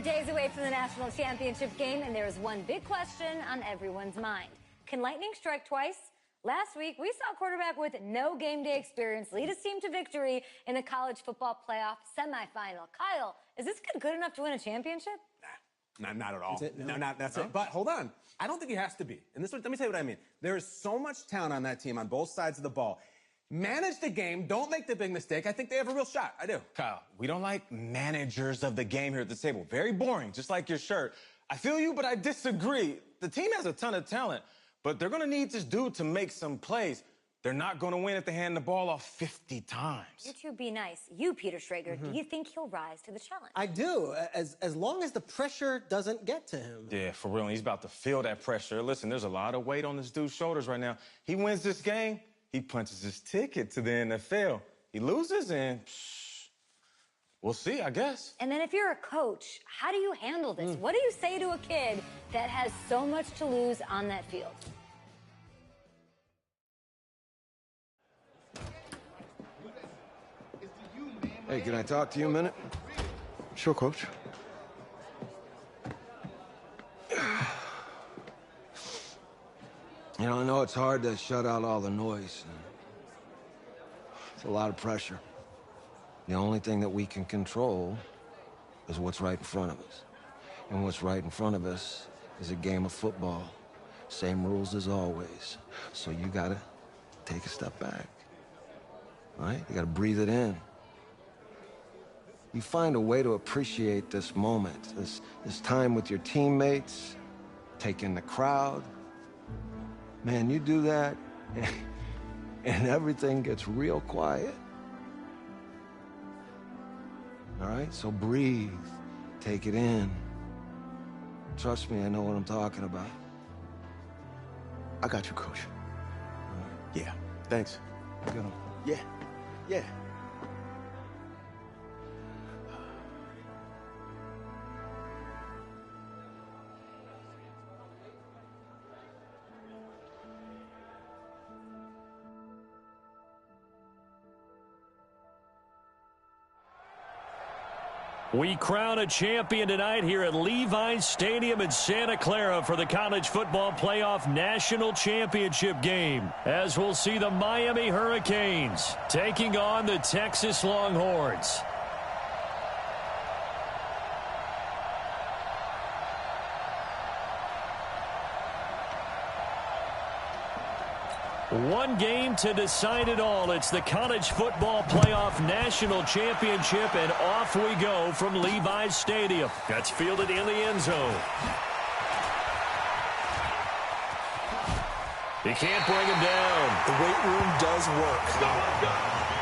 days away from the national championship game, and there is one big question on everyone's mind. Can lightning strike twice? Last week, we saw a quarterback with no game day experience lead his team to victory in the college football playoff semifinal. Kyle, is this kid good enough to win a championship? Nah, not at all. No, That's it. But hold on. I don't think he has to be. And let me tell you what I mean. There is so much talent on that team on both sides of the ball. Manage the game. Don't make the big mistake. I think they have a real shot. I do. Kyle, we don't like managers of the game here at the table. Very boring, just like your shirt. I feel you, but I disagree. The team has a ton of talent, but they're going to need this dude to make some plays. They're not going to win if they hand the ball off 50 times. You two be nice. You, Peter Schrager, do you think he'll rise to the challenge? I do, as long as the pressure doesn't get to him. Yeah, for real. He's about to feel that pressure. Listen, there's a lot of weight on this dude's shoulders right now. He wins this game, he punches his ticket to the NFL. He loses, and we'll see, I guess. And then if you're a coach, how do you handle this? What do you say to a kid that has so much to lose on that field? Hey, can I talk to you a minute? Sure, Coach. You know, I know it's hard to shut out all the noise. It's a lot of pressure. The only thing that we can control is what's right in front of us. And what's right in front of us is a game of football. Same rules as always. So you gotta take a step back. All right? You gotta breathe it in. You find a way to appreciate this moment, this time with your teammates, take in the crowd. Man, you do that, and everything gets real quiet. All right, so breathe, take it in. Trust me, I know what I'm talking about. I got you, Coach. Right. Yeah, thanks. Get 'em. Yeah. We crown a champion tonight here at Levi's Stadium in Santa Clara for the College Football Playoff National Championship game, as we'll see the Miami Hurricanes taking on the Texas Longhorns. One game to decide it all. It's the College Football Playoff National Championship, and off we go from Levi's Stadium. That's fielded in the end zone. He can't bring him down. The weight room does work.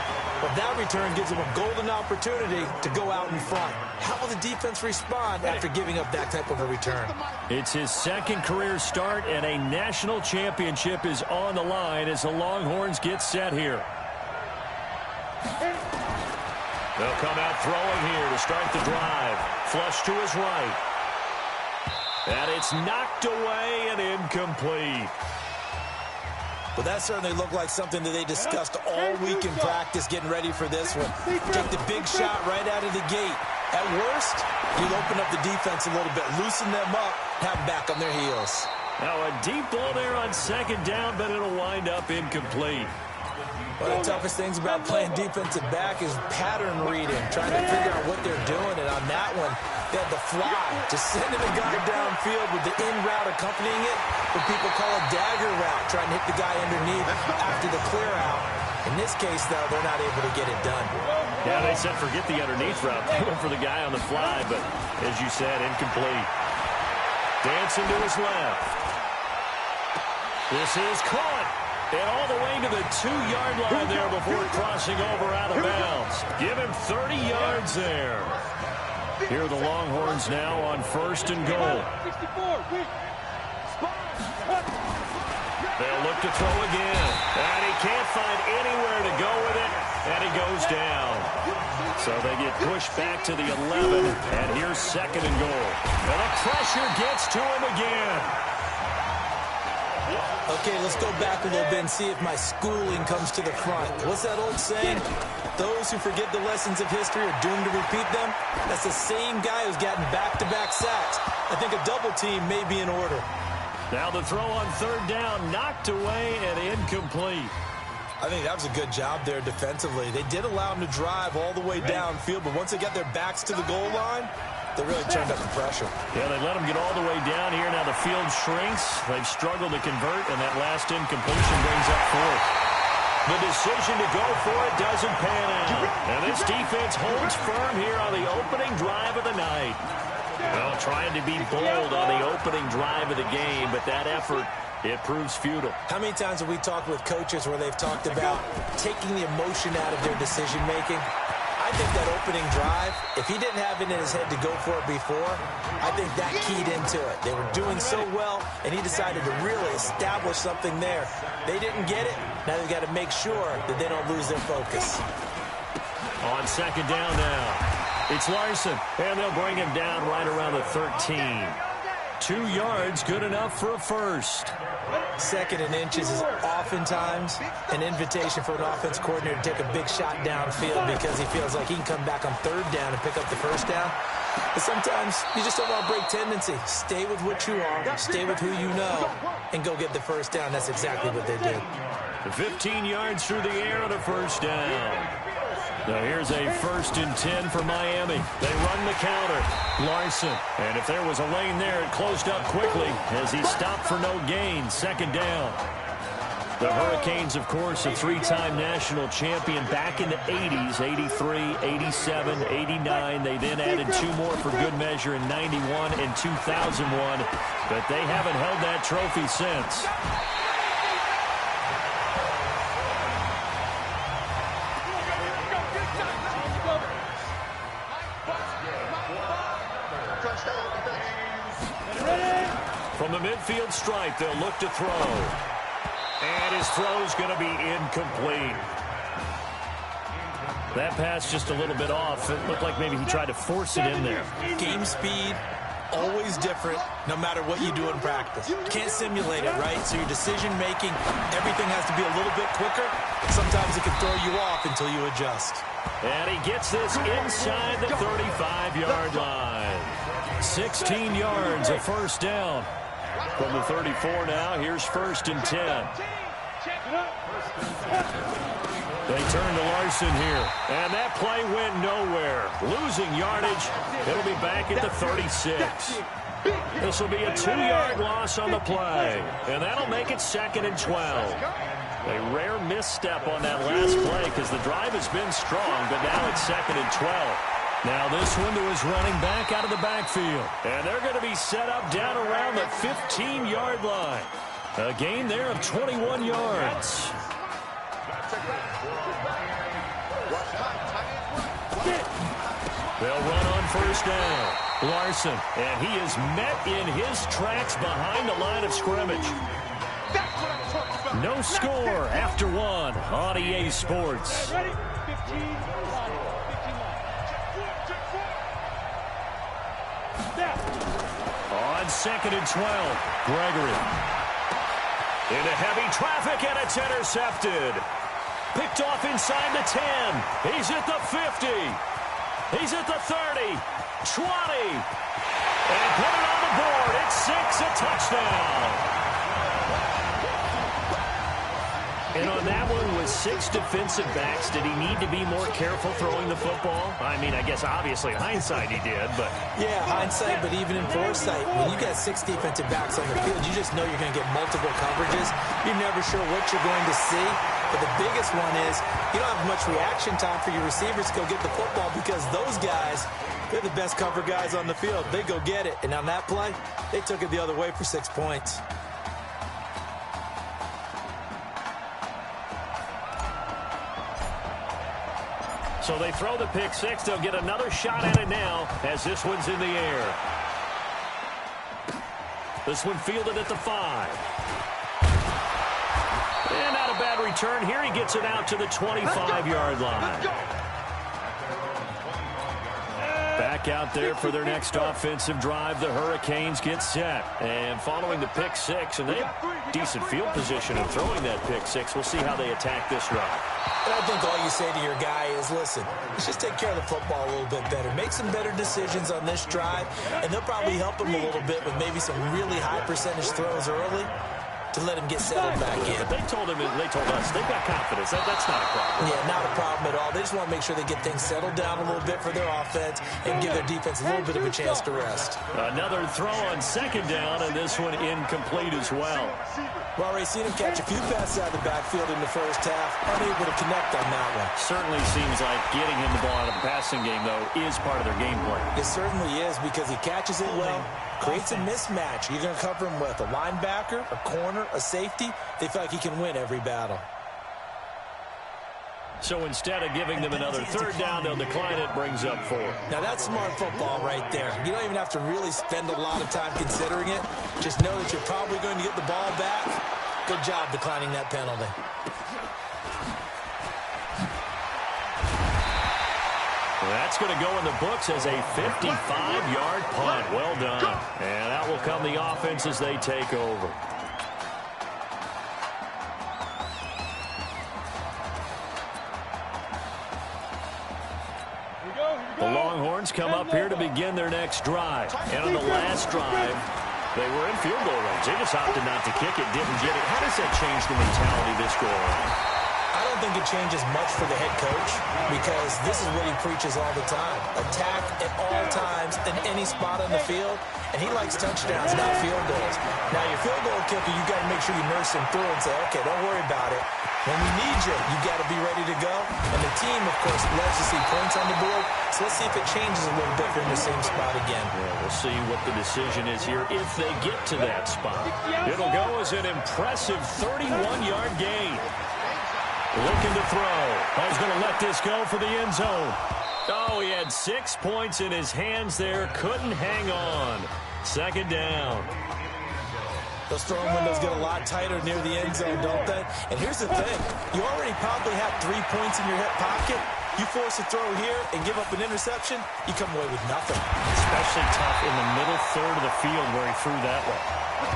But that return gives him a golden opportunity to go out in front. How will the defense respond after giving up that type of a return? It's his second career start, and a national championship is on the line as the Longhorns get set here. They'll come out throwing here to start the drive. Flush to his right. And it's knocked away and incomplete. Well, that certainly looked like something that they discussed all week in practice getting ready for this one. Take the big shot right out of the gate. At worst, you'll open up the defense a little bit, loosen them up, have them back on their heels. Now a deep ball there on second down, but it'll wind up incomplete. One of the toughest things about playing defensive back is pattern reading, trying to figure out what they're doing. And on that one, they had the fly, just sending the guy downfield with the in route accompanying it, what people call a dagger route, trying to hit the guy underneath after the clear out. In this case, though, they're not able to get it done. Yeah, they said forget the underneath route. They went for the guy on the fly, but as you said, incomplete. Dancing to his left. This is caught. And all the way to the 2-yard line there before crossing over out of bounds. Give him 30 yards there. Here are the Longhorns now on 1st and goal. They'll look to throw again. And he can't find anywhere to go with it. And he goes down. So they get pushed back to the 11. And here's 2nd and goal. And the pressure gets to him again. Okay, let's go back a little bit and see if my schooling comes to the front. What's that old saying? Those who forget the lessons of history are doomed to repeat them. That's the same guy who's gotten back-to-back sacks. I think a double team may be in order. Now the throw on third down, knocked away and incomplete. I think that was a good job there defensively. They did allow them to drive all the way downfield, but once they got their backs to the goal line, they really turned up the pressure. Yeah, they let them get all the way down here. Now the field shrinks. They've struggled to convert, and that last incompletion brings up fourth. The decision to go for it doesn't pan out. And this defense holds firm here on the opening drive of the night. Well, trying to be bold on the opening drive of the game, but that effort, it proves futile. How many times have we talked with coaches where they've talked about taking the emotion out of their decision-making? I think that opening drive, if he didn't have it in his head to go for it before, I think that keyed into it. They were doing so well, and he decided to really establish something there. They didn't get it. Now they've got to make sure that they don't lose their focus. On second down now, it's Larson, and they'll bring him down right around the 13. 2 yards, good enough for a first. Second and inches is oftentimes an invitation for an offense coordinator to take a big shot downfield because he feels like he can come back on third down and pick up the first down. But sometimes you just don't want to break tendency. Stay with what you are, stay with who you know, and go get the first down. That's exactly what they did. 15 yards through the air and a first down. Now here's a 1st and 10 for Miami. They run the counter. Larson. And if there was a lane there, it closed up quickly as he stopped for no gain. Second down. The Hurricanes, of course, a 3-time national champion back in the 80s, 83, 87, 89. They then added 2 more for good measure in 91 and 2001. But they haven't held that trophy since. From the midfield stripe, they'll look to throw. And his throw's going to be incomplete. That pass just a little bit off. It looked like maybe he tried to force it in there. Game speed, always different, no matter what you do in practice. You can't simulate it, right? So your decision-making, everything has to be a little bit quicker. Sometimes it can throw you off until you adjust. And he gets this inside the 35-yard line. 16 yards, a first down. From the 34 now, here's 1st and 10. They turn to Larson here, and that play went nowhere. Losing yardage, it'll be back at the 36. This will be a 2-yard loss on the play, and that'll make it 2nd and 12. A rare misstep on that last play because the drive has been strong, but now it's 2nd and 12. Now this one to his running back out of the backfield. And they're going to be set up down around the 15-yard line. A gain there of 21 yards. They'll run on first down. Larson, and he is met in his tracks behind the line of scrimmage. No score after 1 on EA Sports. On 2nd and 12, Gregory. Into heavy traffic, and it's intercepted. Picked off inside the 10. He's at the 50. He's at the 30. 20. And put it on the board. It's 6, a touchdown. And on that one, with 6 defensive backs, did he need to be more careful throwing the football? I mean, I guess obviously hindsight he did, but... Yeah, hindsight, but even in foresight, when you got 6 defensive backs on the field, you just know you're going to get multiple coverages. You're never sure what you're going to see. But the biggest one is you don't have much reaction time for your receivers to go get the football because those guys, they're the best cover guys on the field. They go get it. And on that play, they took it the other way for 6 points. So they throw the pick 6. They'll get another shot at it now as this one's in the air. This one fielded at the 5. And not a bad return here. He gets it out to the 25-yard line. Back out there for their next offensive drive. The Hurricanes get set. And following the pick six, and they have decent field position of throwing that pick six. We'll see how they attack this drive. And I think all you say to your guy is, listen, let's just take care of the football a little bit better. Make some better decisions on this drive, and they'll probably help him a little bit with maybe some really high percentage throws early to let him get settled back in. But they told us they've got confidence. That's not a problem. Yeah, not a problem at all. They just want to make sure they get things settled down a little bit for their offense and give their defense a little bit of a chance to rest. Another throw on second down, and this one incomplete as well. Well, already seen him catch a few passes out of the backfield in the first half. Unable to connect on that one. Certainly seems like getting him the ball out of the passing game, though, is part of their game plan. It certainly is, because he catches it well, creates a mismatch. You're going to cover him with a linebacker, a corner, a safety. They feel like he can win every battle. So instead of giving them another third down, they'll decline it, brings up 4. Now, that's smart football right there. You don't even have to really spend a lot of time considering it. Just know that you're probably going to get the ball back. Good job declining that penalty. That's going to go in the books as a 55-yard punt. Well done. And out will come the offense as they take over. The Longhorns come up here to begin their next drive. And on the last drive, they were in field goal range. They just opted not to kick it, didn't get it. How does that change the mentality this go around? I don't think it changes much for the head coach, because this is what he preaches all the time. Attack at all times in any spot on the field, and he likes touchdowns, not field goals. Now, your field goal kicker, you got to make sure you nurse him through and say, okay, don't worry about it. When we need you, you got to be ready to go. And the team, of course, loves to see points on the board, so let's see if it changes a little bit from the same spot again. Yeah, we'll see what the decision is here if they get to that spot. It'll go as an impressive 31-yard gain. Looking to throw. He's going to let this go for the end zone. Oh, he had 6 points in his hands there. Couldn't hang on. Second down. Those throwing windows get a lot tighter near the end zone, don't they? And here's the thing. You already probably have 3 points in your hip pocket. You force a throw here and give up an interception, you come away with nothing. Especially tough in the middle third of the field where he threw that one.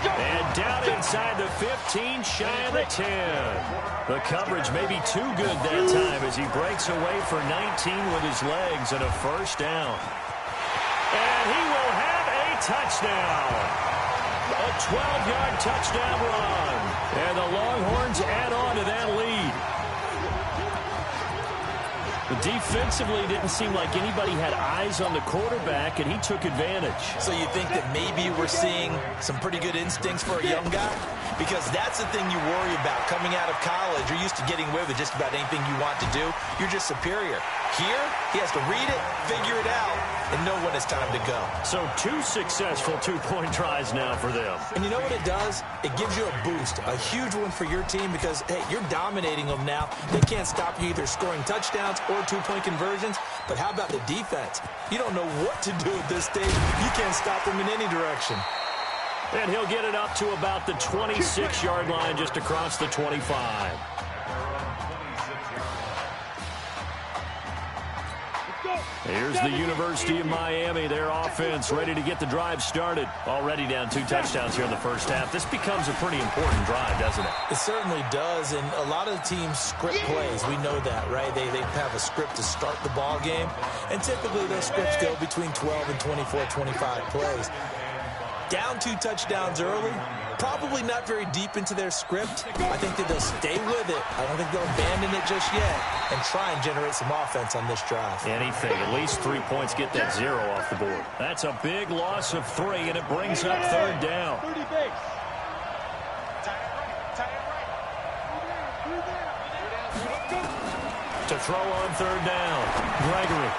And down inside the 15, shy of the 10. The coverage may be too good that time as he breaks away for 19 with his legs and a first down. And he will have a touchdown. A 12-yard touchdown run. And the Longhorns add on to that lead. But defensively, it didn't seem like anybody had eyes on the quarterback, and he took advantage. So you think that maybe we're seeing some pretty good instincts for a young guy? Because that's the thing you worry about. Coming out of college, you're used to getting away with just about anything you want to do. You're just superior. Here, he has to read it, figure it out, and know when it's time to go. So 2 successful two-point tries now for them. And you know what it does? It gives you a boost, a huge one for your team, because, hey, you're dominating them now. They can't stop you either scoring touchdowns or two-point conversions. But how about the defense? You don't know what to do at this stage. You can't stop them in any direction. And he'll get it up to about the 26-yard line, just across the 25. Here's the University of Miami, their offense ready to get the drive started. Already down 2 touchdowns here in the first half. This becomes a pretty important drive, doesn't it? It certainly does, and a lot of the teams script plays. We know that, right? They have a script to start the ball game, and typically those scripts go between 12 and 24, 25 plays. Down 2 touchdowns early, probably not very deep into their script. I think that they'll stay with it. I don't think they'll abandon it just yet and try and generate some offense on this drive. Anything, at least 3 points, get that 0 off the board. That's a big loss of 3, and it brings up third down. To throw on third down, Gregory.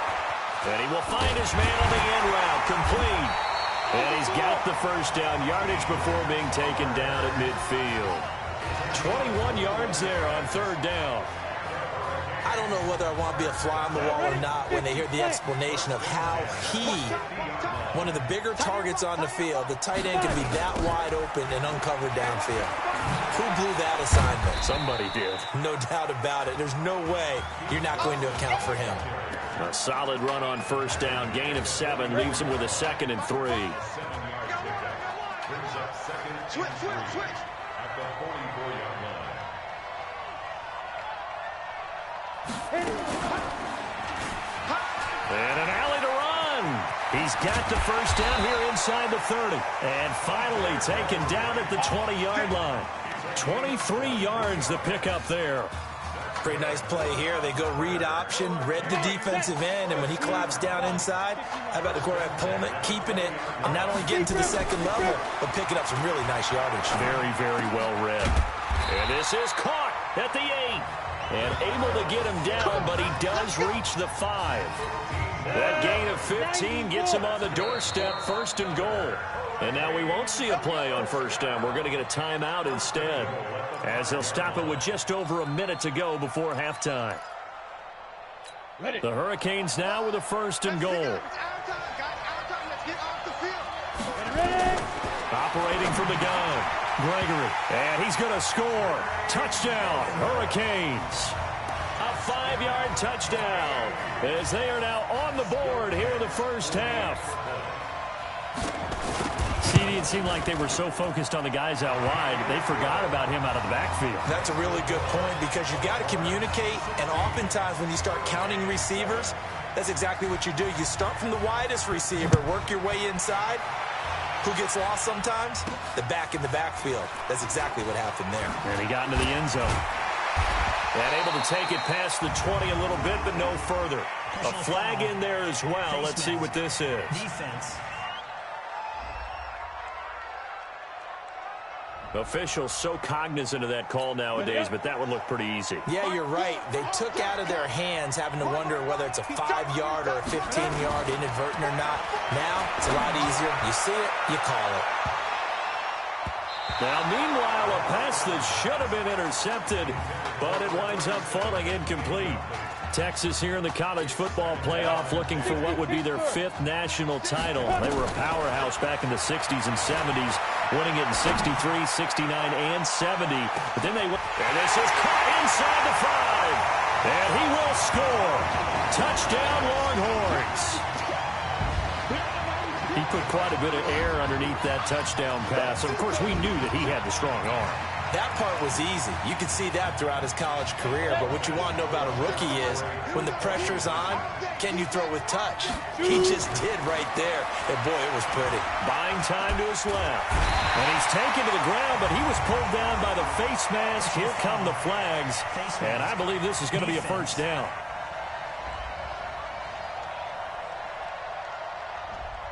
And he will find his man on the end route, complete. And he's got the first down, yardage before being taken down at midfield. 21 yards there on third down. I don't know whether I want to be a fly on the wall or not when they hear the explanation of how he, one of the bigger targets on the field, the tight end can be that wide open and uncovered downfield. Who blew that assignment? Somebody did. No doubt about it. There's no way you're not going to account for him. A solid run on first down. Gain of 7 leaves him with a 2nd and 3. Switch. At the 44-yard line. And an alley to run. He's got the first down here inside the 30. And finally taken down at the 20-yard line. 23 yards the pickup there. Pretty nice play here. They go read option, read the defensive end, and when he collapsed down inside, how about the quarterback pulling it, keeping it, and not only getting to the second level, but picking up some really nice yardage. Very, very well read. And this is caught at the 8. And able to get him down, but he does reach the 5. That gain of 15 gets him on the doorstep, 1st and goal. And now we won't see a play on first down. We're going to get a timeout instead, as they'll stop it with just over a minute to go before halftime. The Hurricanes now with a 1st and goal. Operating from the gun, Gregory. And he's going to score. Touchdown, Hurricanes. A 5-yard touchdown, as they are now on the board here in the first half. It seemed like they were so focused on the guys out wide, they forgot about him out of the backfield. That's a really good point, because you got to communicate, and oftentimes when you start counting receivers, that's exactly what you do. You start from the widest receiver, work your way inside. Who gets lost sometimes? The back in the backfield. That's exactly what happened there. And he got into the end zone. And able to take it past the 20 a little bit, but no further. A flag in there as well. Let's see what this is. Defense. Officials so cognizant of that call nowadays, but that would look pretty easy. Yeah, you're right. They took out of their hands having to wonder whether it's a 5-yard or a 15-yard inadvertent or not. Now, it's a lot easier. You see it, you call it. Now, meanwhile, a pass that should have been intercepted, but it winds up falling incomplete. Texas here in the college football playoff looking for what would be their 5th national title. They were a powerhouse back in the 60s and 70s, winning it in 63, 69, and 70. But then they went, and this is caught inside the 5. And he will score. Touchdown, Longhorns. He put quite a bit of air underneath that touchdown pass. Of course, we knew that he had the strong arm. That part was easy. You could see that throughout his college career. But what you want to know about a rookie is when the pressure's on, can you throw with touch? He just did right there. And, boy, it was pretty. Buying time to his left. And he's taken to the ground, but he was pulled down by the face mask. Here come the flags. And I believe this is going to be a first down.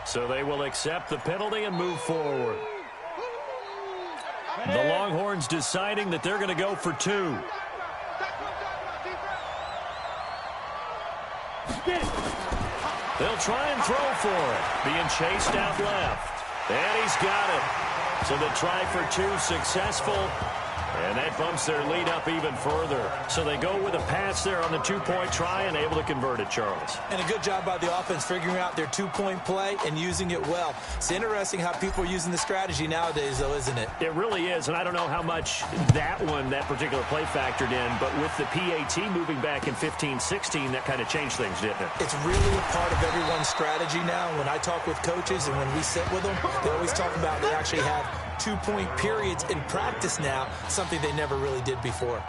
So they will accept the penalty and move forward. The Longhorns deciding that they're going to go for 2. They'll try and throw for it. Being chased out left. And he's got it. So the try for 2 successful. And that bumps their lead up even further. So they go with a pass there on the 2-point try and able to convert it, Charles. And a good job by the offense figuring out their 2-point play and using it well. It's interesting how people are using the strategy nowadays, though, isn't it? It really is, and I don't know how much that particular play factored in, but with the PAT moving back in 15-16, that kind of changed things, didn't it? It's really a part of everyone's strategy now. When I talk with coaches and when we sit with them, they always talk about they actually have 2-point periods in practice now, something they never really did before.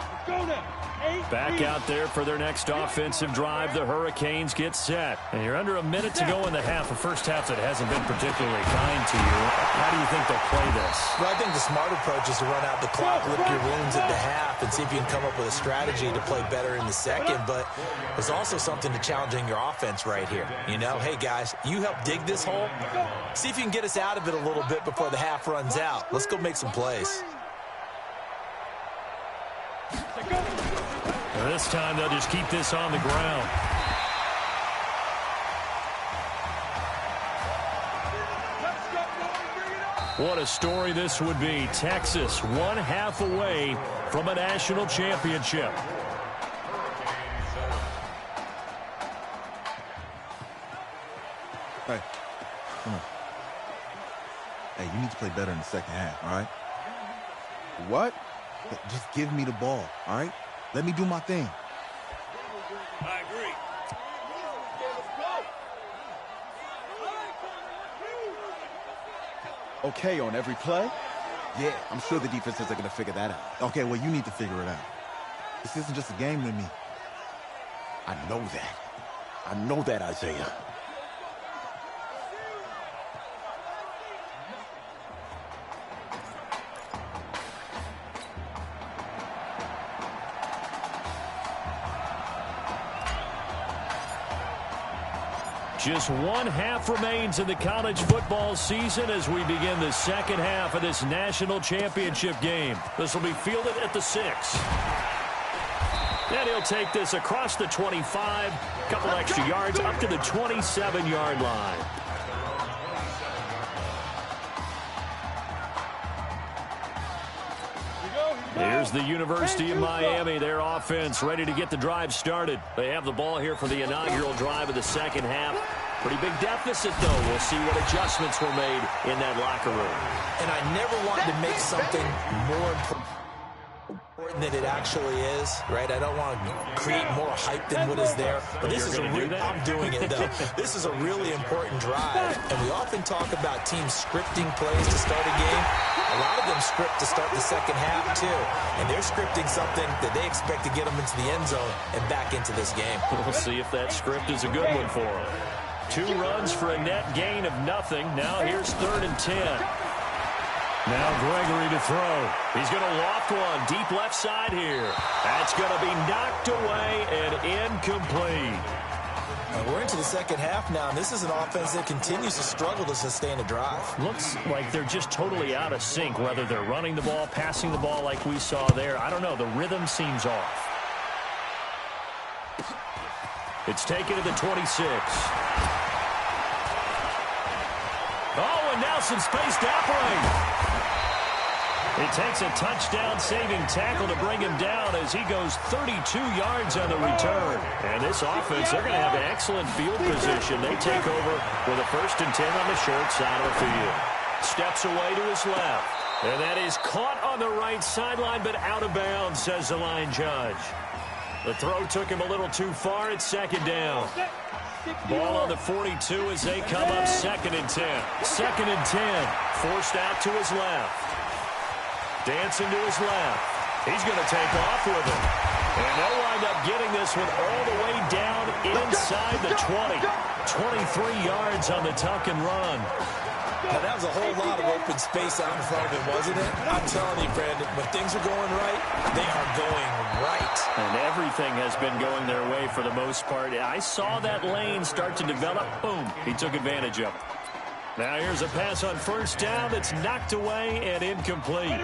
Back out there for their next offensive drive. The Hurricanes get set. And you're under a minute to go in the half. A first half that hasn't been particularly kind to you. How do you think they'll play this? Well, I think the smart approach is to run out the clock, lick your wounds at the half, and see if you can come up with a strategy to play better in the second. But there's also something to challenging your offense right here. You know, hey, guys, you help dig this hole. See if you can get us out of it a little bit before the half runs out. Let's go make some plays. This time they'll just keep this on the ground. What a story this would be. Texas 1 half away from a national championship. Hey, come on. Hey, you need to play better in the second half, all right? What? Just give me the ball, all right? Let me do my thing. I agree. okay on every play? Yeah, I'm sure the defenses are going to figure that out. Okay, well, you need to figure it out. This isn't just a game to me. I know that. I know that, Isaiah. Just one half remains in the college football season as we begin the second half of this national championship game. This will be fielded at the 6. And he'll take this across the 25, a couple extra yards up to the 27-yard line. Here's the University of Miami, their offense ready to get the drive started. They have the ball here for the inaugural drive of the second half. Pretty big deficit, though. We'll see what adjustments were made in that locker room. And I never want to make something more important than it actually is, right? I don't want to create more hype than what is there. But this is I'm doing it, though. This is a really important drive. And we often talk about teams scripting plays to start a game. A lot of them script to start the second half, too. And they're scripting something that they expect to get them into the end zone and back into this game. We'll see if that script is a good one for them. 2 runs for a net gain of nothing. Now here's 3rd and 10. Now Gregory to throw. He's going to loft one deep left side here. That's going to be knocked away and incomplete. We're into the second half now, and this is an offense that continues to struggle to sustain a drive. Looks like they're just totally out of sync, whether they're running the ball, passing the ball like we saw there. I don't know. The rhythm seems off. It's taken to the 26. Oh, and now some space to operate. It takes a touchdown-saving tackle to bring him down as he goes 32 yards on the return. And this offense, they're going to have excellent field position. They take over with a 1st and 10 on the short side of the field. Steps away to his left. And that is caught on the right sideline, but out of bounds, says the line judge. The throw took him a little too far. It's 2nd down. Ball on the 42 as they come up 2nd and 10. 2nd and 10. Forced out to his left. Dancing to his left. He's going to take off with it. And they'll wind up getting this one all the way down inside the 20. 23 yards on the tuck and run. Now, that was a whole lot of open space out in front of him, wasn't it? I'm telling you, Brandon, when things are going right, they are going right. And everything has been going their way for the most part. I saw that lane start to develop. Boom. He took advantage of it. Now here's a pass on 1st down that's knocked away and incomplete.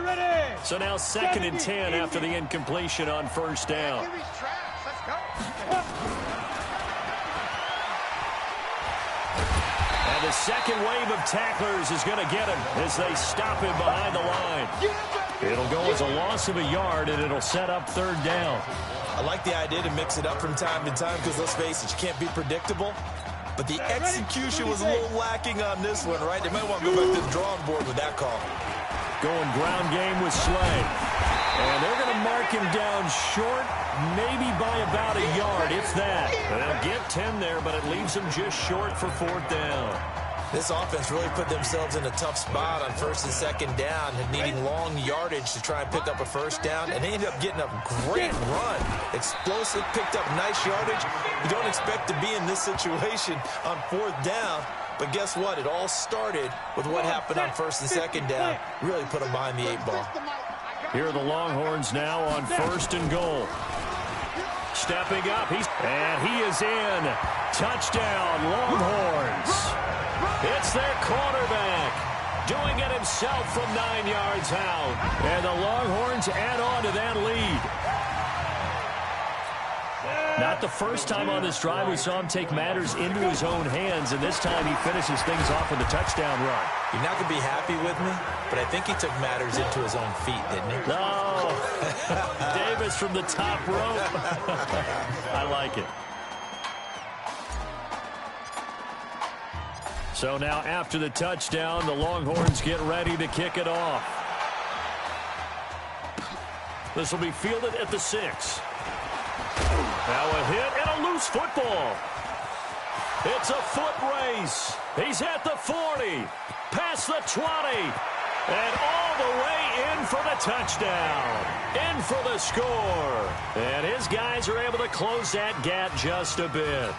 So now 2nd and 10 after the incompletion on 1st down. And the second wave of tacklers is going to get him as they stop him behind the line. It'll go as a loss of a yard, and it'll set up 3rd down. I like the idea to mix it up from time to time because, let's face it, you can't be predictable. But the execution was a little lacking on this one, right? They might want to go back to the drawing board with that call. Going ground game with Slay. And they're going to mark him down short, maybe by about a yard, if that. They'll get 10 there, but it leaves them just short for 4th down. This offense really put themselves in a tough spot on 1st and 2nd down, needing long yardage to try and pick up a 1st down, and they ended up getting a great run. Explosive, picked up nice yardage. You don't expect to be in this situation on 4th down, but guess what? It all started with what happened on 1st and 2nd down. Really put them behind the 8 ball. Here are the Longhorns now on 1st and goal. Stepping up, and he is in. Touchdown, Longhorns. It's their quarterback doing it himself from 9 yards out. And the Longhorns add on to that lead. Not the first time on this drive we saw him take matters into his own hands, and this time he finishes things off with a touchdown run. You're not going to be happy with me, but I think he took matters into his own feet, didn't he? No. Davis from the top rope. I like it. So now after the touchdown, the Longhorns get ready to kick it off. This will be fielded at the 6. Now a hit and a loose football. It's a foot race. He's at the 40, past the 20, and all the way in for the touchdown. In for the score. And his guys are able to close that gap just a bit.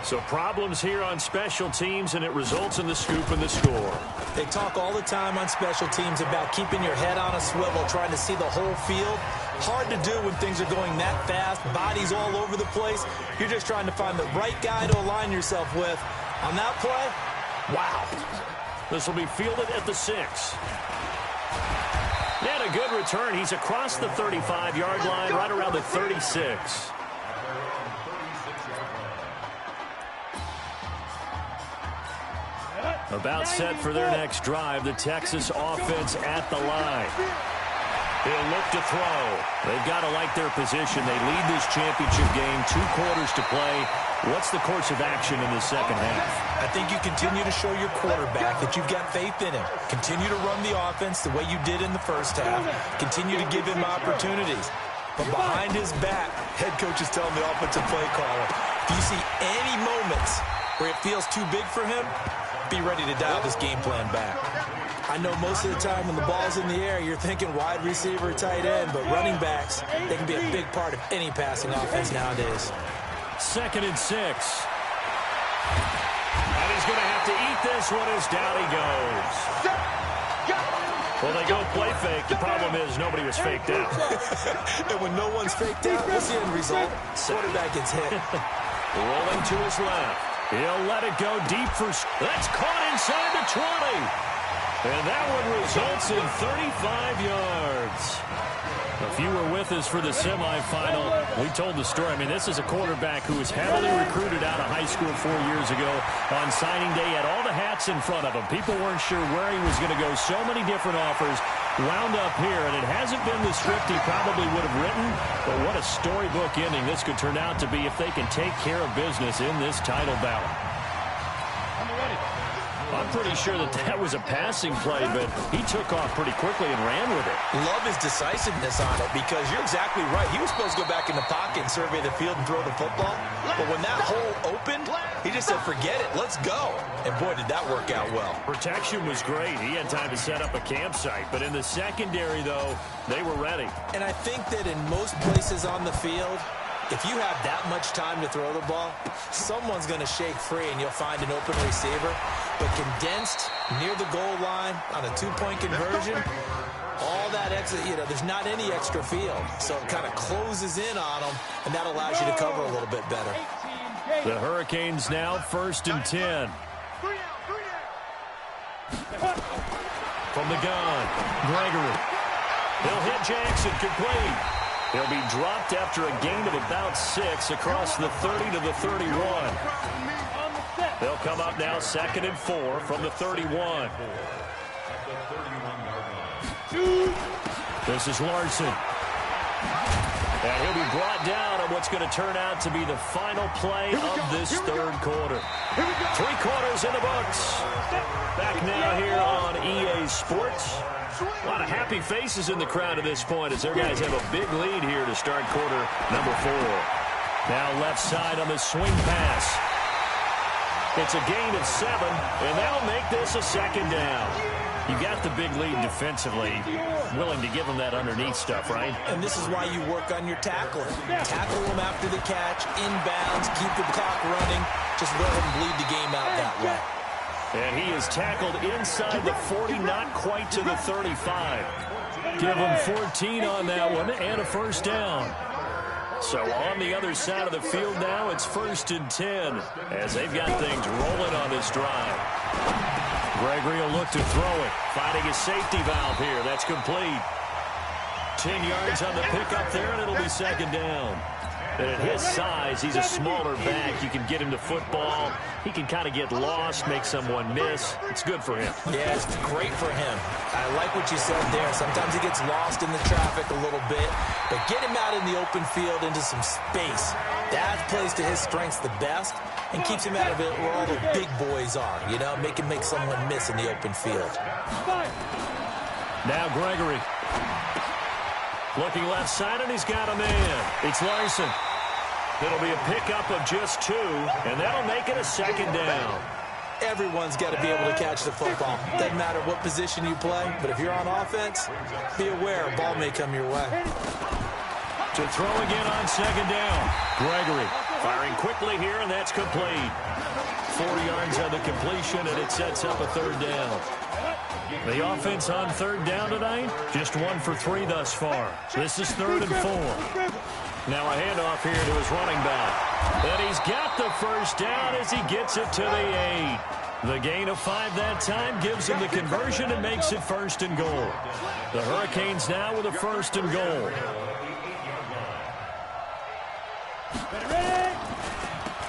So problems here on special teams, and it results in the scoop and the score. They talk all the time on special teams about keeping your head on a swivel, trying to see the whole field. Hard to do when things are going that fast, bodies all over the place. You're just trying to find the right guy to align yourself with. On that play, wow. This will be fielded at the 6. And a good return. He's across the 35-yard line, right around the 36. About set for their next drive, the Texas offense at the line. He'll look to throw. They've got to like their position. They lead this championship game, 2 quarters to play. What's the course of action in the second half? I think you continue to show your quarterback that you've got faith in him. Continue to run the offense the way you did in the first half. Continue to give him opportunities. But behind his back, head coach is telling the offensive play caller, if you see any moments where it feels too big for him, be ready to dial this game plan back. I know most of the time when the ball's in the air, you're thinking wide receiver, tight end, but running backs, they can be a big part of any passing offense nowadays. 2nd and 6. And he's going to have to eat this one as down he goes. Well, they go play fake. The problem is nobody was faked out. And when no one's faked out, what's the end result? Quarterback gets hit. Rolling to his left. He'll let it go deep for... That's caught inside the 20. And that one results in 35 yards. If you were with us for the semifinal, we told the story. I mean, this is a quarterback who was heavily recruited out of high school 4 years ago. On signing day, he had all the hats in front of him. People weren't sure where he was going to go. So many different offers. Wound up here, and it hasn't been the script he probably would have written, but what a storybook ending this could turn out to be if they can take care of business in this title battle. I'm pretty sure that was a passing play, but he took off pretty quickly and ran with it. Love his decisiveness on it because you're exactly right. He was supposed to go back in the pocket and survey the field and throw the football, but when that hole opened, he just said, forget it, let's go. And boy, did that work out well. Protection was great. He had time to set up a campsite, but in the secondary, though, they were ready. And I think that in most places on the field, if you have that much time to throw the ball, someone's going to shake free and you'll find an open receiver. But condensed near the goal line on a 2-point conversion, all that extra, there's not any extra field. So it kind of closes in on them, and that allows you to cover a little bit better. The Hurricanes now 1st and 10. From the gun, Gregory. He'll hit Jackson, complete. He'll be dropped after a gain of about 6 across the 30 to the 31. They'll come up now 2nd and 4 from the 31. This is Larson. And he'll be brought down on what's going to turn out to be the final play of this 3rd quarter. 3 quarters in the books. Back now here on EA Sports. A lot of happy faces in the crowd at this point as their guys have a big lead here to start quarter number 4. Now left side on the swing pass. It's a gain of 7, and that'll make this a 2nd down. You got the big lead defensively, willing to give them that underneath stuff, right? And this is why you work on your tackling. Tackle them after the catch, inbounds, keep the clock running. Just let them bleed the game out that way. And he is tackled inside the 40, not quite to the 35. Give him 14 on that one and a 1st down. So on the other side of the field now, it's 1st and 10 as they've got things rolling on this drive. Gregory will look to throw it, finding a safety valve here. That's complete. 10 yards on the pickup there, and it'll be 2nd down. And at his size, he's a smaller back. You can get him to football. He can kind of get lost, make someone miss. It's good for him. Yeah, it's great for him. I like what you said there. Sometimes he gets lost in the traffic a little bit, but get him out in the open field into some space. That plays to his strengths the best and keeps him out of it where all the big boys are, make him make someone miss in the open field. Now Gregory. Looking left side, and he's got a man. It's Larson. It'll be a pickup of just 2, and that'll make it a 2nd down. Everyone's got to be able to catch the football. Doesn't matter what position you play, but if you're on offense, be aware a ball may come your way. To throw again on 2nd down. Gregory firing quickly here, and that's complete. 4 yards on the completion, and it sets up a 3rd down. The offense on 3rd down tonight, just 1 for 3 thus far. This is 3rd and 4. Now a handoff here to his running back. And he's got the 1st down as he gets it to the 8. The gain of 5 that time gives him the conversion and makes it 1st and goal. The Hurricanes now with a 1st and goal.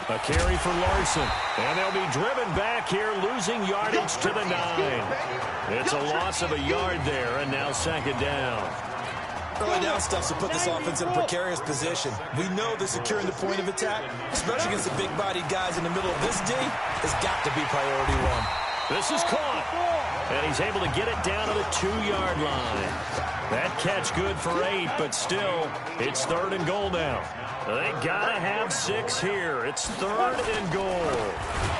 A carry for Larson. And they'll be driven back here, losing yardage to the 9. It's a loss of a yard there, and now 2nd down. Early down stuff to put this offense in a precarious position. We know that securing the point of attack, especially against the big-bodied guys in the middle of this D, has got to be priority 1. This is caught. And he's able to get it down to the 2-yard line. That catch good for 8, but still, it's 3rd and goal now. They gotta have 6 here. It's 3rd and goal.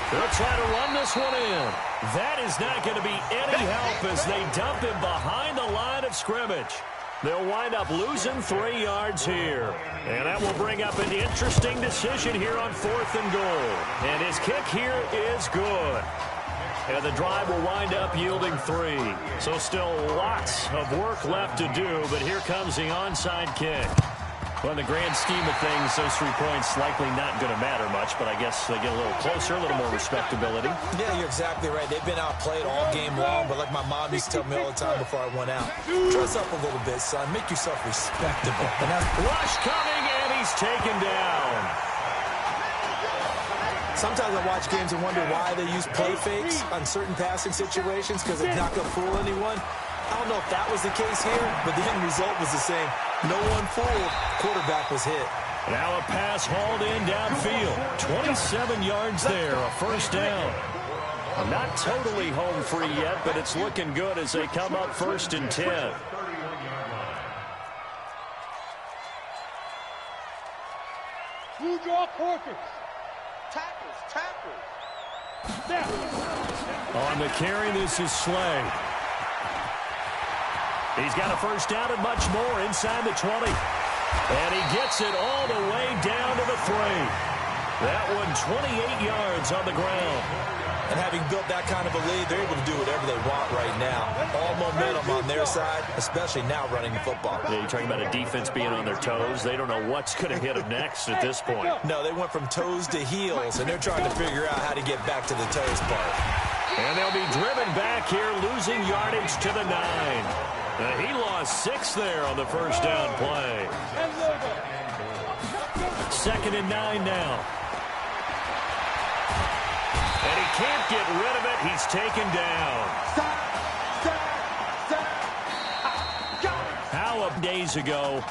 They'll try to run this one in. That is not going to be any help as they dump him behind the line of scrimmage. They'll wind up losing 3 yards here. And that will bring up an interesting decision here on 4th and goal. And his kick here is good. And the drive will wind up yielding 3. So still lots of work left to do, but here comes the onside kick. Well, in the grand scheme of things, those 3 points likely not going to matter much, but I guess they get a little closer, a little more respectability. Yeah, you're exactly right. They've been outplayed all game long, but like my mom used to tell me all the time before I went out, dress up a little bit, son. Make yourself respectable. Rush coming, and he's taken down. Sometimes I watch games and wonder why they use play fakes on certain passing situations because it's not going to fool anyone. I don't know if that was the case here, but the end result was the same. No one fooled. Quarterback was hit. Now a pass hauled in downfield. 27 yards there, a 1st down. Not totally home free yet, but it's looking good as they come up 1st and 10. Blue draw quarters. Tackles. On the carry, this is Slay. He's got a 1st down and much more inside the 20. And he gets it all the way down to the 3. That one 28 yards on the ground. And having built that kind of a lead, they're able to do whatever they want right now. All momentum on their side, especially now running the football. Yeah, you're talking about a defense being on their toes. They don't know what's going to hit them next at this point. No, they went from toes to heels, and they're trying to figure out how to get back to the toes part. And they'll be driven back here, losing yardage to the 9. He lost 6 there on the 1st down play. 2nd and 9 now. And he can't get rid of it. He's taken down. How of days ago,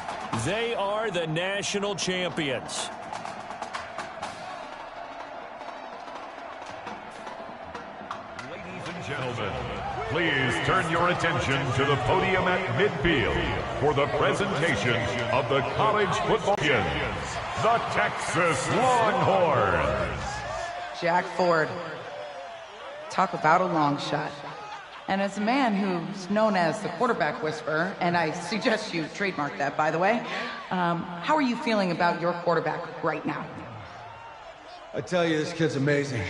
they are the national champions. Ladies and gentlemen, please turn your attention to the podium at midfield for the presentation of the college football champions, the Texas Longhorns. Jack Ford. Talk about a long shot. And as a man who's known as the quarterback whisperer, and I suggest you trademark that, by the way, how are you feeling about your quarterback right now? I tell you, this kid's amazing.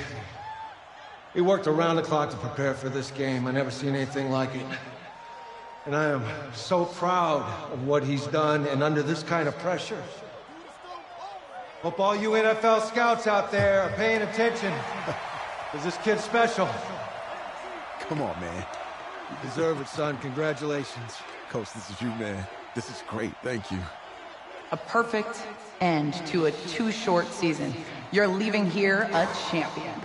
He worked around the clock to prepare for this game. I never seen anything like it. And I am so proud of what he's done, and under this kind of pressure. Hope all you NFL scouts out there are paying attention, because this kid's special. Come on, man. You deserve it, son. Congratulations. Coach, this is you, man. This is great. Thank you. A perfect end to a too short season. You're leaving here a champion.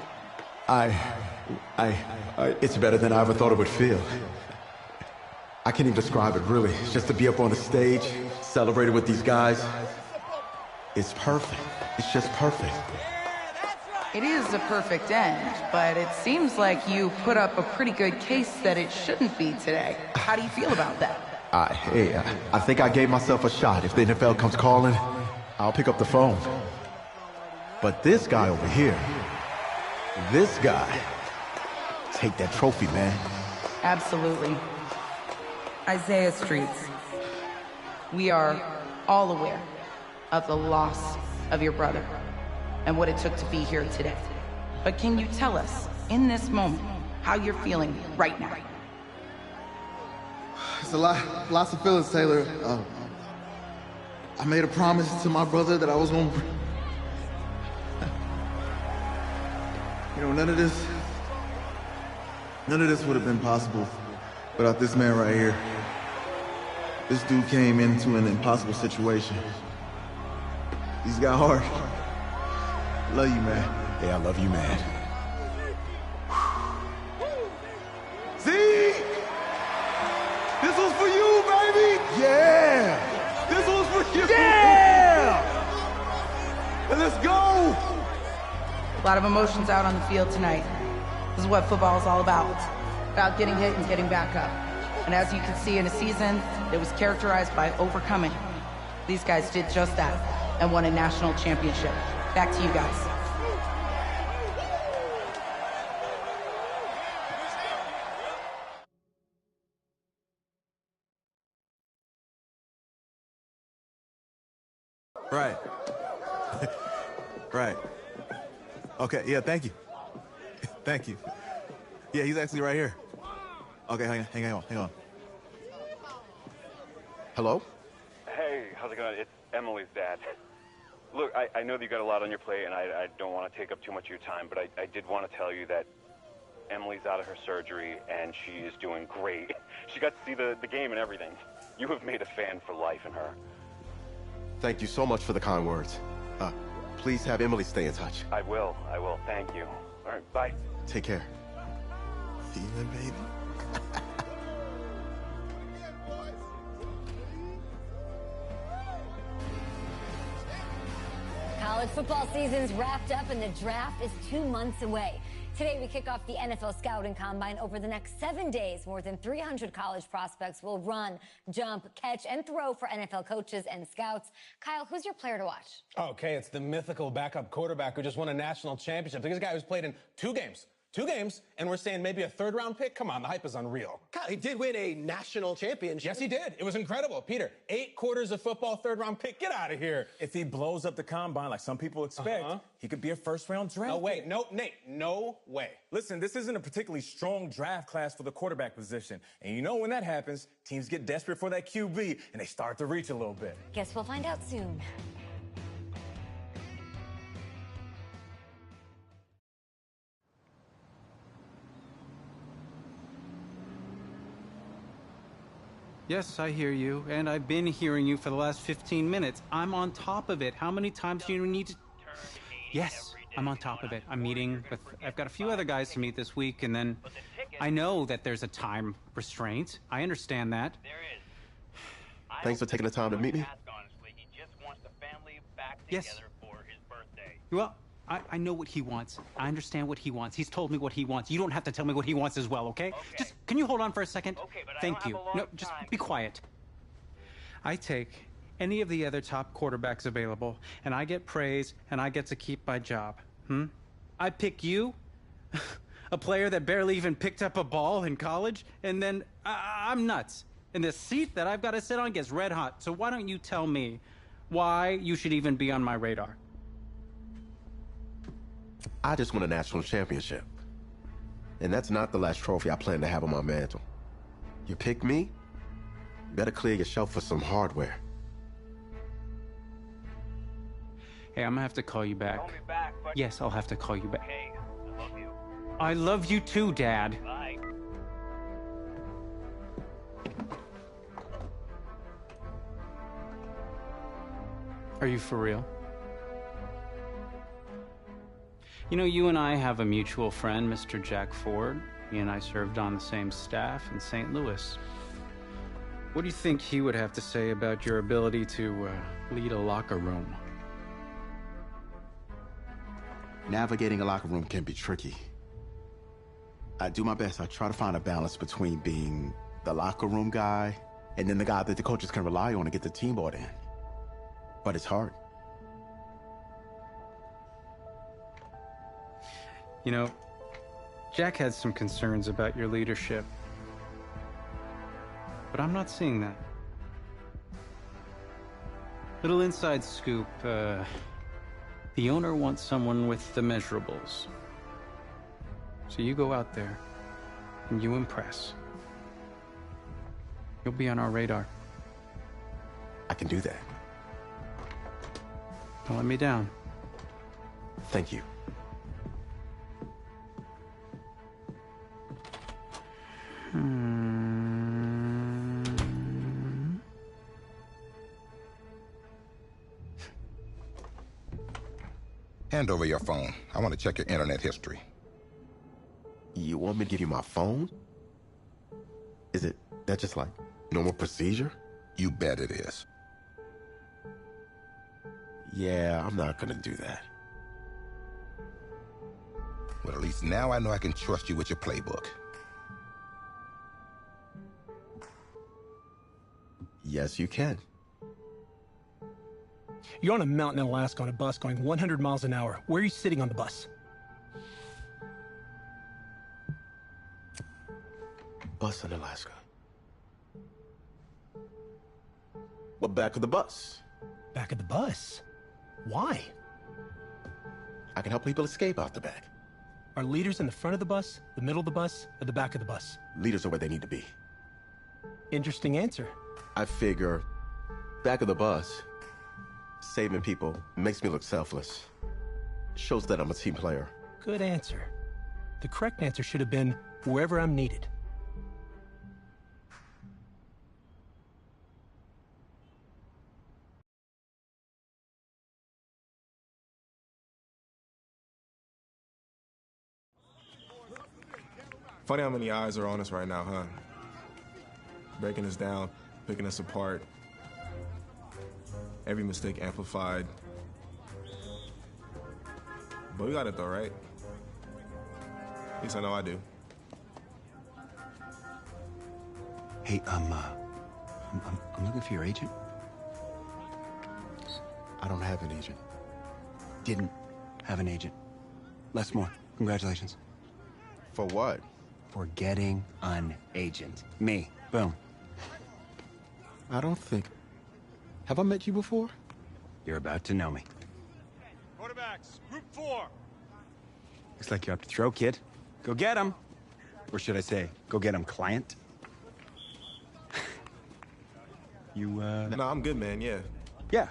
It's better than I ever thought it would feel. I can't even describe it, really. Just to be up on the stage, celebrating with these guys. It's perfect. It's just perfect. It is a perfect end, but it seems like you put up a pretty good case that it shouldn't be today. How do you feel about that? I think I gave myself a shot. If the NFL comes calling, I'll pick up the phone. But this guy over here, this guy, take that trophy, man. Absolutely. Isaiah Streets, we are all aware of the loss of your brother and what it took to be here today. But can you tell us, in this moment, how you're feeling right now? It's lots of feelings, Taylor. I made a promise to my brother that I was going to... You know, none of this would have been possible without this man right here. This dude came into an impossible situation. He's got heart. Love you, man. Hey, I love you, man. Zeke! This was for you, baby! Yeah! This was for you! Yeah! And let's go! A lot of emotions out on the field tonight. This is what football is all about. About getting hit and getting back up. And as you can see, in a season that was characterized by overcoming, these guys did just that and won a national championship. Back to you guys. Right. Right. Okay, yeah, thank you. Thank you. Yeah, he's actually right here. Okay, hang on. Hello? Hey, how's it going? It's Emily's dad. Look, I know that you got a lot on your plate, and I don't want to take up too much of your time, but I did want to tell you that Emily's out of her surgery, and she is doing great. She got to see the game and everything. You have made a fan for life in her. Thank you so much for the kind words. Please have Emily stay in touch. I will. Thank you. All right, bye. Take care. See you, baby. College football season's wrapped up and the draft is 2 months away. Today, we kick off the NFL Scouting Combine. Over the next 7 days, more than 300 college prospects will run, jump, catch, and throw for NFL coaches and scouts. Kyle, who's your player to watch? Okay, it's the mythical backup quarterback who just won a national championship. This guy who's played in 2 games, and we're saying maybe a third-round pick? Come on, the hype is unreal. Kyle, he did win a national championship. Yes, he did. It was incredible. Peter, 8 quarters of football, third-round pick. Get out of here. If he blows up the combine like some people expect, he could be a first-round draft. No way. No, Nate, no way. Listen, this isn't a particularly strong draft class for the quarterback position. And you know when that happens, teams get desperate for that QB, and they start to reach a little bit. Guess we'll find out soon. Yes, I hear you, and I've been hearing you for the last 15 minutes. I'm on top of it. How many times do you need to... Yes, I'm on top of it. I'm meeting with... I've got a few other guys to meet this week, and then I know that there's a time restraint. I understand that. Thanks for taking the time to meet me. Yes. Well, I know what he wants. I understand what he wants. He's told me what he wants. You don't have to tell me what he wants as well, okay? Just, can you hold on for a second? Okay, but Thank you. No, just be quiet. I take any of the other top quarterbacks available, and I get praise, and I get to keep my job. I pick you, a player that barely even picked up a ball in college, and then I'm nuts. And the seat that I've got to sit on gets red hot. So why don't you tell me why you should even be on my radar? I just won a national championship. And that's not the last trophy I plan to have on my mantle. You pick me, you better clear your shelf for some hardware. Hey, I'm gonna have to call you back. Call me back, but... Yes, I'll have to call you back. Okay, I love you. I love you too, Dad. Bye. Are you for real? You know, you and I have a mutual friend, Mr. Jack Ford. He and I served on the same staff in St. Louis. What do you think he would have to say about your ability to lead a locker room? Navigating a locker room can be tricky. I do my best. I try to find a balance between being the locker room guy and then the guy that the coaches can rely on to get the team bought in. But it's hard. You know, Jack had some concerns about your leadership, but I'm not seeing that. Little inside scoop, the owner wants someone with the measurables. So you go out there and you impress. You'll be on our radar. I can do that. Don't let me down. Thank you. Hand over your phone. I want to check your internet history. You want me to give you my phone? Is it that just like normal procedure? You bet it is. Yeah, I'm not gonna do that. Well, at least now I know I can trust you with your playbook. Yes, you can. You're on a mountain in Alaska on a bus going 100 miles an hour. Where are you sitting on the bus? Bus in Alaska. Well, back of the bus. Back of the bus? Why? I can help people escape out the back. Are leaders in the front of the bus, the middle of the bus, or the back of the bus? Leaders are where they need to be. Interesting answer. I figure back of the bus, saving people makes me look selfless. Shows that I'm a team player. Good answer. The correct answer should have been wherever I'm needed. Funny how many eyes are on us right now, huh? Breaking us down, picking us apart. Every mistake amplified. But we got it though, right? At least I know I do. Hey, I'm looking for your agent. I don't have an agent. Didn't have an agent. Les Moore, congratulations. For what? For getting an agent. Me. Boom. I don't think... Have I met you before? You're about to know me. Quarterbacks, group 4. Looks like you're up to throw, kid. Go get him. Or should I say, go get him, client. You, No, I'm good, man, yeah. Yeah.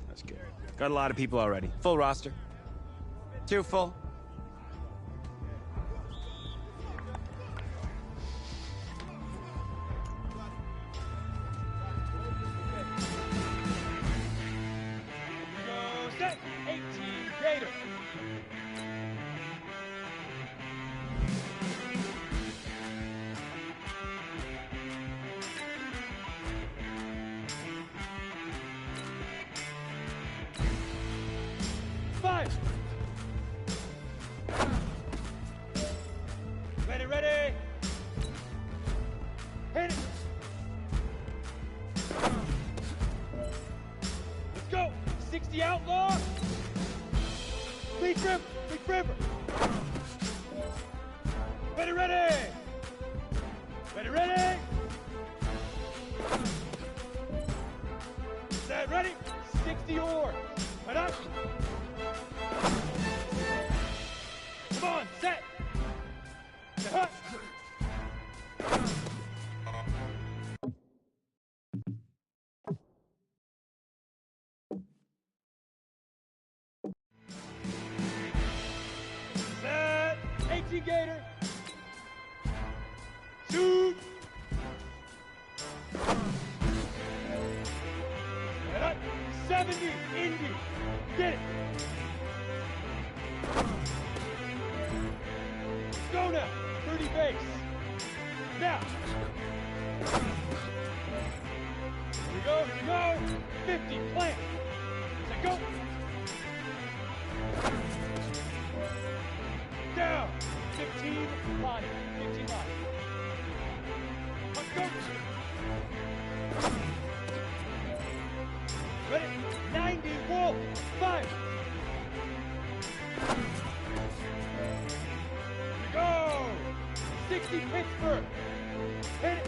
That's good. Got a lot of people already. Full roster. 2 full. Set, 18, Gator. Five. Ready. Hit it. Let's go. 60 outlaw. Big River. Ready. Set, ready. 60 or. Right up. Come on, set. Hut. Set. 18 Gator. Shoot. Set up. 70 Indy. Get it. Go now. 30 base. Now. Here we go. 50 plant. Set, go. Down. 15 line. 15 line. Let's go. Ready? 90 wall. 5. Chelsea Pittsburgh. Hit it.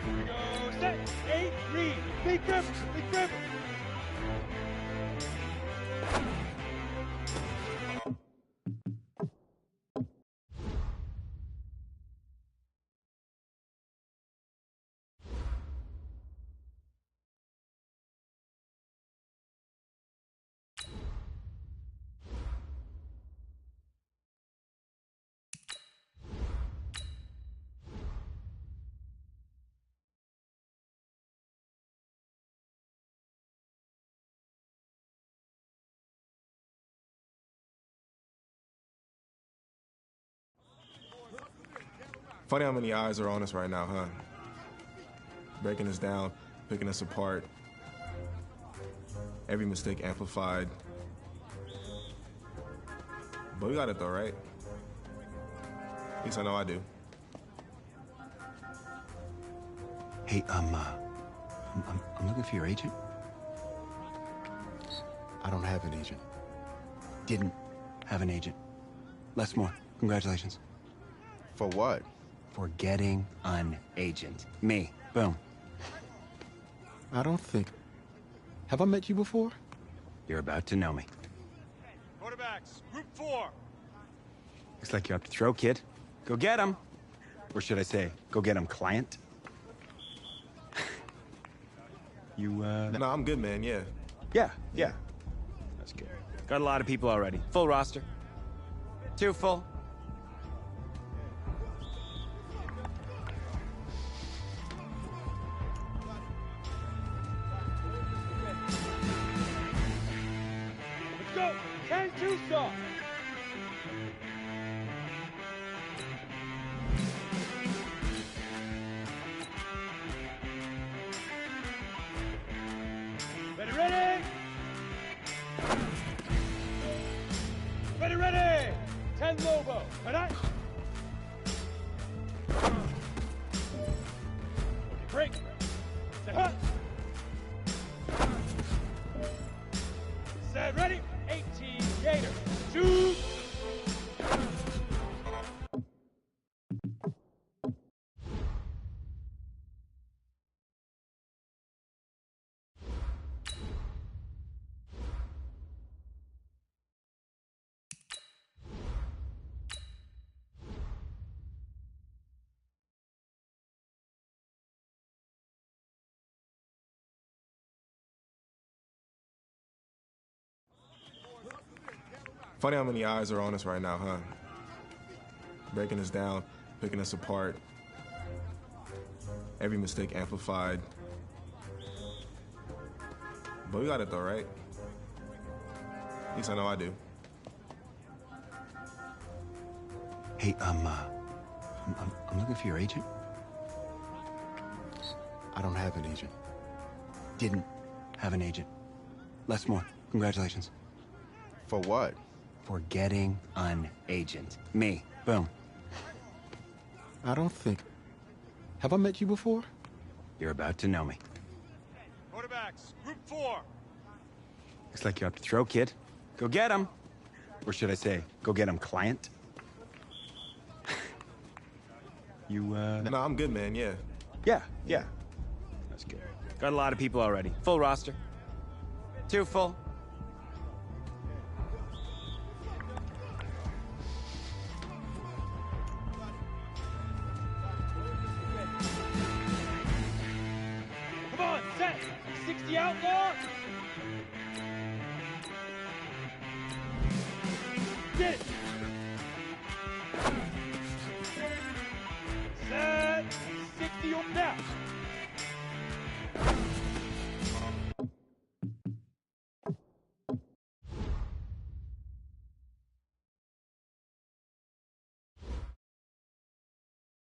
Here we go. Set. 8, read. Big grip. Big grip. Funny how many eyes are on us right now, huh? Breaking us down, picking us apart. Every mistake amplified. But we got it though, right? At least I know I do. Hey, I'm looking for your agent. I don't have an agent. Didn't have an agent. Les Moore, congratulations. For what? For getting an agent. Me. Boom. I don't think... Have I met you before? You're about to know me. Quarterbacks, group 4. Looks like you're up to throw, kid. Go get him. Or should I say, go get him, client? You, No, I'm good, man, yeah. Yeah. That's good. Got a lot of people already. Full roster. 2 full. Let's go. 10-2 stop. Ready? Ready! 10 Lobo. Tonight. Break. Set hut. Set ready. 18 Gator. Shoot. Funny how many eyes are on us right now, huh? Breaking us down, picking us apart. Every mistake amplified. But we got it though, right? At least I know I do. Hey, I'm looking for your agent. I don't have an agent. Didn't have an agent. Les Moore, congratulations. For what? For getting an agent. Me. Boom. I don't think... Have I met you before? You're about to know me. Quarterbacks, group 4. Looks like you're up to throw, kid. Go get him. Or should I say, go get him, client? You, No, I'm good, man, yeah. Yeah. That's good. Got a lot of people already. Full roster. 2 full. Come on, set. 60 outlaw. Get it.